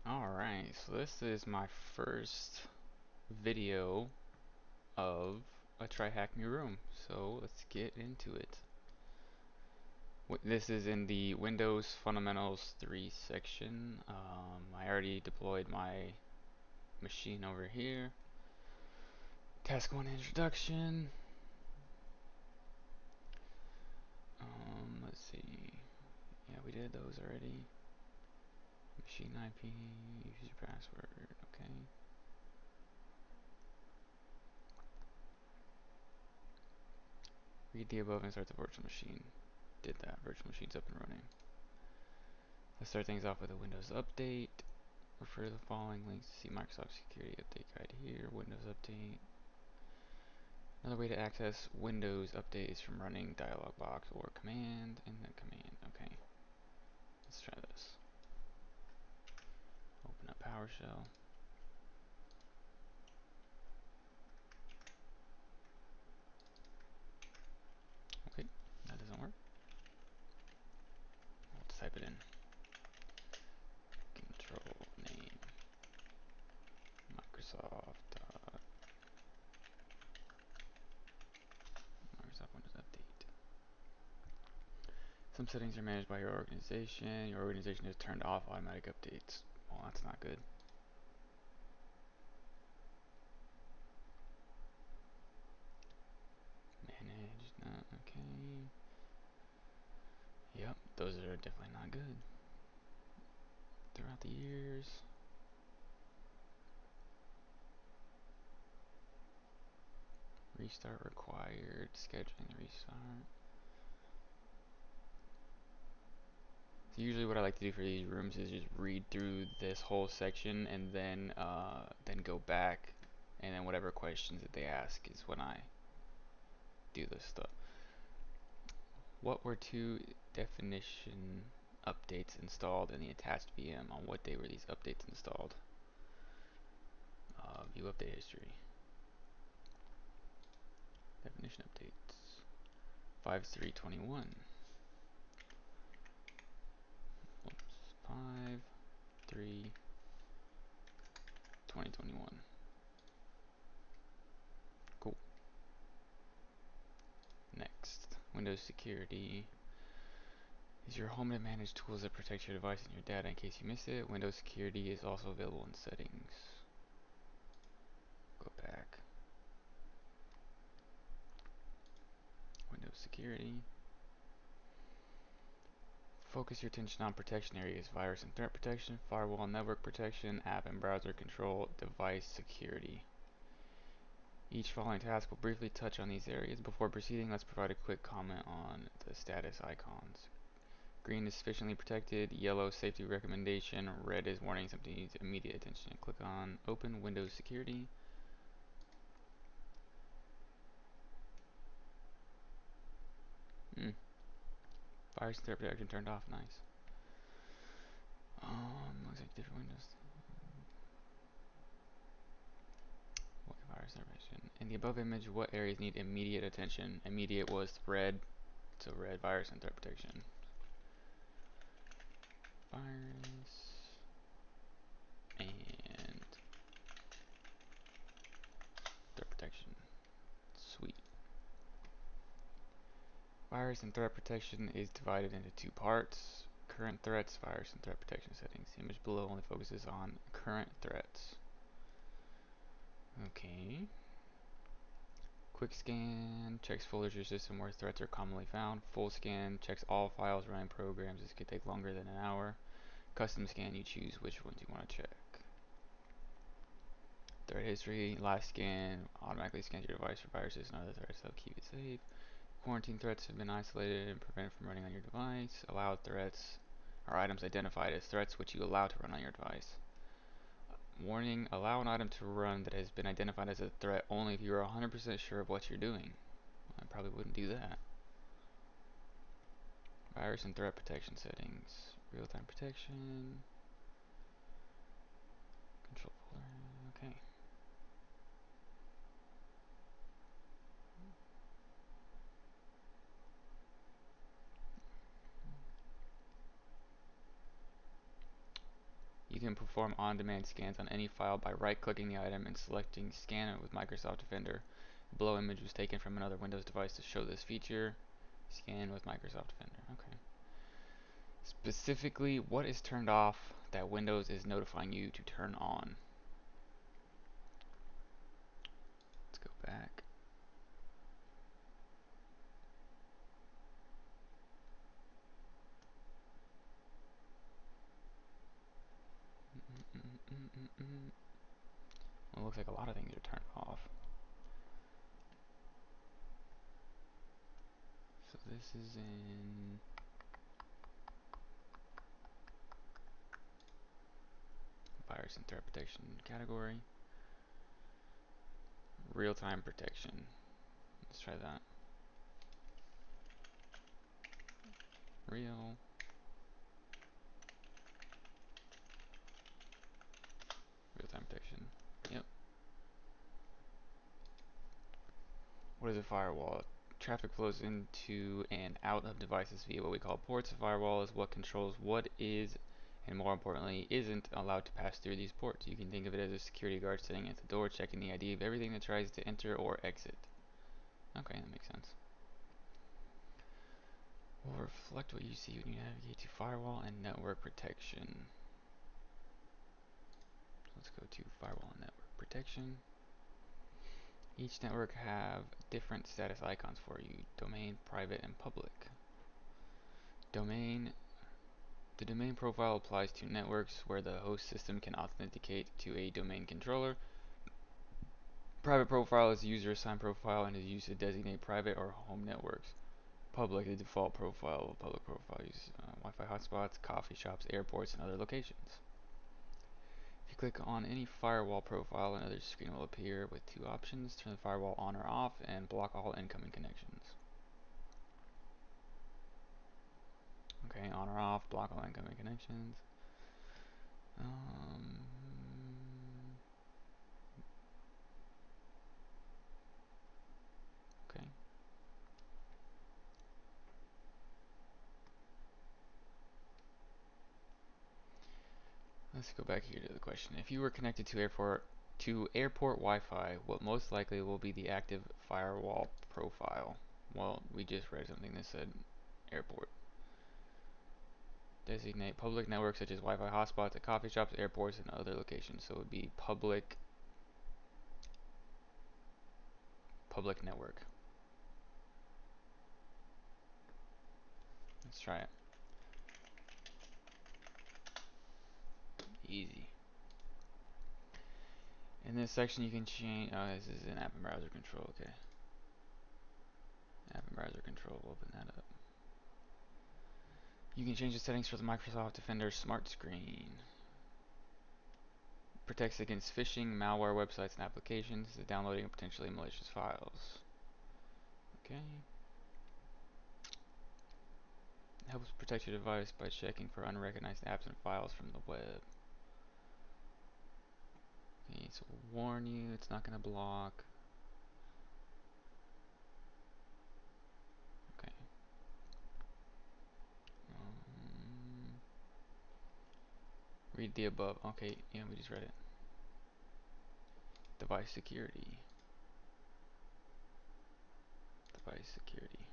Alright, so this is my first video of a TryHackMe room, so let's get into it. This is in the Windows Fundamentals 3 section. I already deployed my machine over here. Task 1 introduction. Let's see. Yeah, we did those already. Machine IP, user password, okay. Read the above and start the virtual machine. Did that. Virtual machine's up and running. Let's start things off with a Windows update. Refer to the following links to see Microsoft Security Update Guide here. Windows Update. Another way to access Windows Update is from running dialog box or command and then command. Okay, let's try this. Open up PowerShell. Okay, that doesn't work. Let's type it in. Control name Microsoft Windows Update. Some settings are managed by your organization. Your organization has turned off automatic updates. Well, that's not good. Managed, not okay. Yep, those are definitely not good. Throughout the years. Restart required. Scheduling the restart. So usually what I like to do for these rooms is just read through this whole section and then go back, and then whatever questions that they ask is when I do this stuff. What were two definition updates installed in the attached VM? On what day were these updates installed? View update history. Definition updates. 5.3.21. Whoops. 5.3.2021. Cool. Next, Windows security. Is your home to manage tools that protect your device and your data in case you miss it. Windows security is also available in settings. Go back. Windows security. Focus your attention on protection areas: virus and threat protection, firewall and network protection, app and browser control, device security. Each following task will briefly touch on these areas. Before proceeding, let's provide a quick comment on the status icons. Green is sufficiently protected, yellow safety recommendation, red is warning something needs immediate attention. Click on Open Windows Security. Virus and threat protection turned off, nice. Looks like different windows. What virus threat protection? In the above image, what areas need immediate attention? Immediate was red, so red, virus and threat protection. Virus and threat protection. Sweet. Virus and threat protection is divided into two parts. Current threats, virus and threat protection settings. The image below only focuses on current threats. Okay. Quick scan checks folders in your system where threats are commonly found. Full scan checks all files running programs. This could take longer than an hour. Custom scan, you choose which ones you want to check. Threat history, last scan automatically scans your device for viruses and other threats that'll keep it safe. Quarantine threats have been isolated and prevented from running on your device. Allowed threats are items identified as threats which you allow to run on your device. Warning, allow an item to run that has been identified as a threat only if you are 100% sure of what you're doing. I probably wouldn't do that. Virus and threat protection settings. Real-time protection. Control folder. Okay. You can perform on-demand scans on any file by right-clicking the item and selecting Scan it with Microsoft Defender. The below image was taken from another Windows device to show this feature. Scan with Microsoft Defender. Okay. Specifically, what is turned off that Windows is notifying you to turn on? Let's go back. Well, it looks like a lot of things are turned off. So this is in virus and threat protection category. Real-time protection. Let's try that. Real-time protection. Yep. What is a firewall? Traffic flows into and out of devices via what we call ports. A firewall is what controls what is, and more importantly, isn't allowed to pass through these ports. You can think of it as a security guard sitting at the door checking the ID of everything that tries to enter or exit. Okay, that makes sense. Will reflect what you see when you navigate to firewall and network protection. Let's go to firewall and network protection. Each network have different status icons for you: domain, private, and public. Domain. The domain profile applies to networks where the host system can authenticate to a domain controller. Private profile is a user assigned profile and is used to designate private or home networks. Public, the default profile. Public profile uses Wi-Fi hotspots, coffee shops, airports, and other locations. If you click on any firewall profile, another screen will appear with two options: turn the firewall on or off, and block all incoming connections. Okay, on or off, block all incoming connections. Okay. Let's go back here to the question. If you were connected to airport Wi-Fi, what most likely will be the active firewall profile? Well, we just read something that said airport. Designate public networks such as Wi-Fi hotspots at coffee shops, airports, and other locations. So it would be public network. Let's try it. Easy. In this section you can change, oh, this is an app and browser control, okay. App and browser control, we'll open that up. You can change the settings for the Microsoft Defender Smart Screen. Protects against phishing, malware, websites, and applications, the downloading of potentially malicious files. Okay. Helps protect your device by checking for unrecognized apps and files from the web. Okay, so we'll warn you, it's not going to block. Okay. Read the above. Okay, yeah, we just read it. Device security. Device security.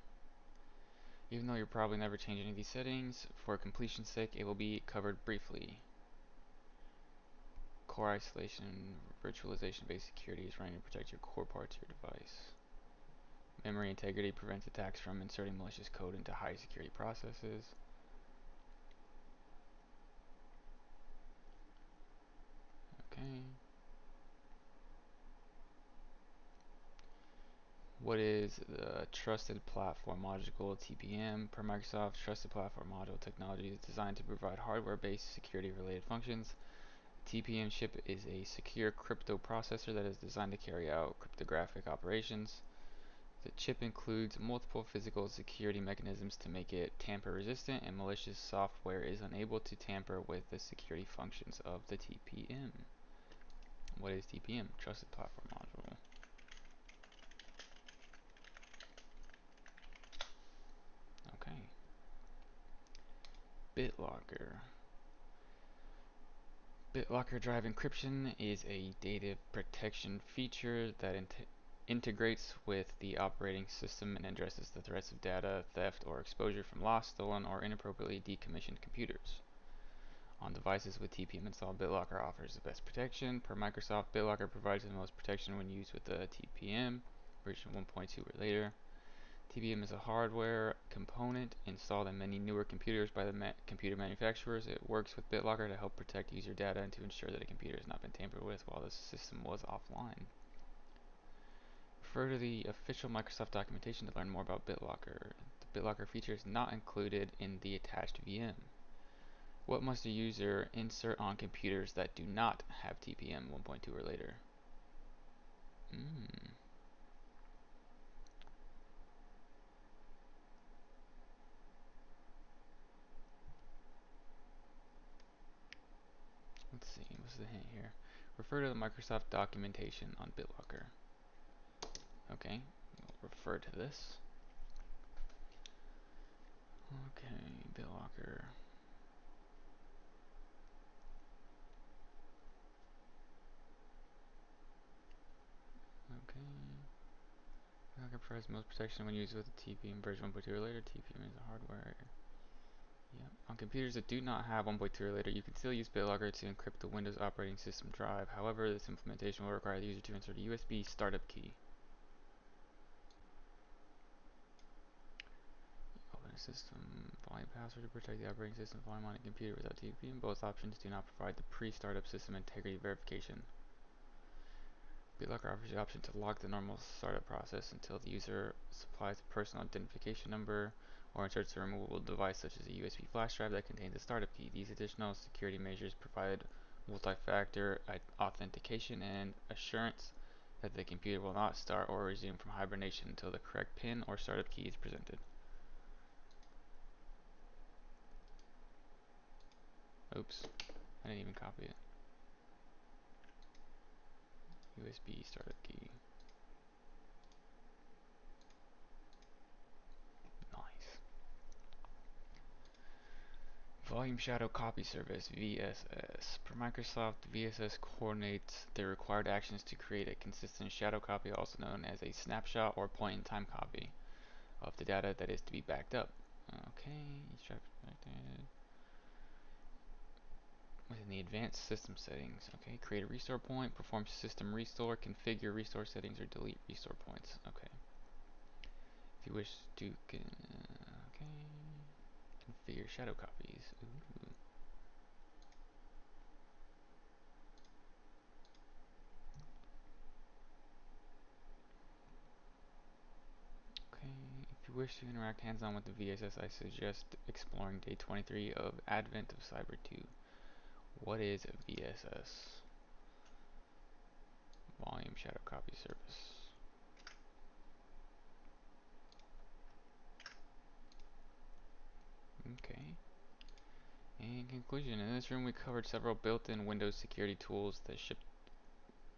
Even though you'll probably never change any of these settings, for completion's sake, it will be covered briefly. Core isolation, virtualization-based security is running to protect your core parts of your device. Memory integrity prevents attacks from inserting malicious code into high security processes. Okay. What is the Trusted Platform Module, TPM? Per Microsoft, Trusted Platform Module technology is designed to provide hardware-based security-related functions. TPM chip is a secure crypto processor that is designed to carry out cryptographic operations. The chip includes multiple physical security mechanisms to make it tamper-resistant, and malicious software is unable to tamper with the security functions of the TPM. What is TPM? Trusted Platform Module. Okay. Bitlocker. BitLocker drive encryption is a data protection feature that integrates with the operating system and addresses the threats of data theft or exposure from lost, stolen, or inappropriately decommissioned computers. On devices with TPM installed, BitLocker offers the best protection. Per Microsoft, BitLocker provides the most protection when used with the TPM version 1.2 or later. TPM is a hardware component installed in many newer computers by the computer manufacturers. It works with BitLocker to help protect user data and to ensure that a computer has not been tampered with while the system was offline. Refer to the official Microsoft documentation to learn more about BitLocker. The BitLocker feature is not included in the attached VM. What must a user insert on computers that do not have TPM 1.2 or later? Mm. Let's see, what's the hint here? Refer to the Microsoft documentation on BitLocker. Okay, we'll refer to this. Okay, BitLocker. Okay. BitLocker provides most protection when used with a TPM version 1.2 or later. TPM is a hardware. Yep. On computers that do not have 1.2 or later, you can still use BitLocker to encrypt the Windows operating system drive. However, this implementation will require the user to insert a USB startup key. Open a system volume password to protect the operating system volume on a computer without TPM. Both options do not provide the pre-startup system integrity verification. BitLocker offers the option to lock the normal startup process until the user supplies a personal identification number or inserts a removable device such as a USB flash drive that contains a startup key. These additional security measures provide multi-factor authentication and assurance that the computer will not start or resume from hibernation until the correct PIN or startup key is presented. Oops, I didn't even copy it. USB startup key. Nice. Volume Shadow Copy Service, VSS. Per Microsoft, VSS coordinates the required actions to create a consistent shadow copy, also known as a snapshot or point-in-time copy of the data that is to be backed up. Okay, each drive protected within the advanced system settings. Okay, create a restore point, perform system restore, configure restore settings, or delete restore points. Okay. If you wish to, okay, configure shadow copies. Ooh. Okay, if you wish to interact hands-on with the VSS, I suggest exploring day 23 of Advent of Cyber 2. What is a VSS? Volume Shadow Copy Service. Okay. In conclusion, in this room we covered several built-in Windows security tools that ship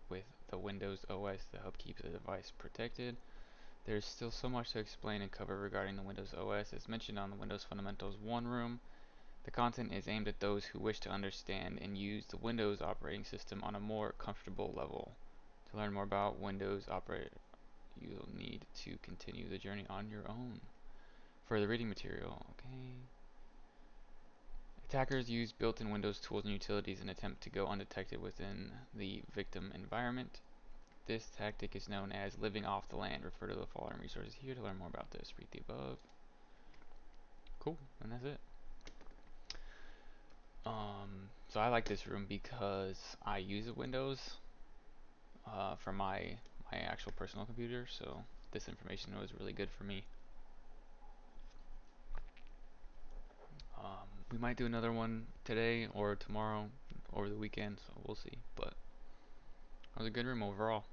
with the Windows OS to help keep the device protected. There's still so much to explain and cover regarding the Windows OS. As mentioned on the Windows Fundamentals 1 room, the content is aimed at those who wish to understand and use the Windows operating system on a more comfortable level. To learn more about Windows operating, you'll need to continue the journey on your own. Further reading material, okay. Attackers use built-in Windows tools and utilities in an attempt to go undetected within the victim environment. This tactic is known as living off the land. Refer to the following resources here to learn more about this. Read the above. Cool, and that's it. So I like this room because I use a Windows for my actual personal computer, so this information was really good for me. We might do another one today or tomorrow over the weekend, so we'll see. But it was a good room overall.